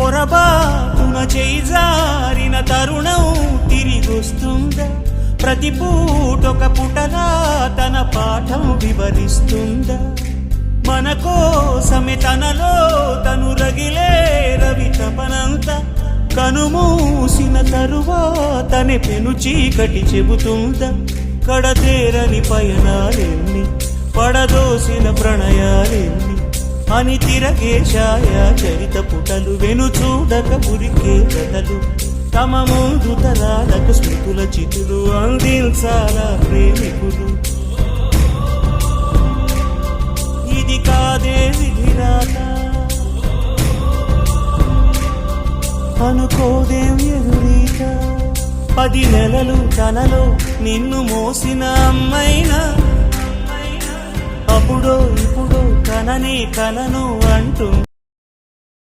పొరబాటున చేజారిన తరుణం తిరిగొస్తుందా? ప్రతి పూటొక పుటలా తన పాఠం వివరిస్తుందా? మన కోసమే తనలో తను రగిలే రవి తపనంత కనుమూసిన తరువాతనే పెను చీకటి చెబుతుందా? కడతేరని పయనాలెన్ని, పడదోసిన ప్రణయాలెన్ని అని తిరగే ఛాయా చరిత పుటలు, వెను చూడక ఉరికే కథలు, తమ ముందు తరాలకు స్మృతుల చితులు అందించాలా ప్రేమికులు. ఇది కాదే విధిరాత, అనుకోదేం ఎదురీత. 10 నెలలు తనలో నిన్ను మోసిన అమ్మైనా, అప్పుడో ఇప్పుడో కనని కలను అంటూ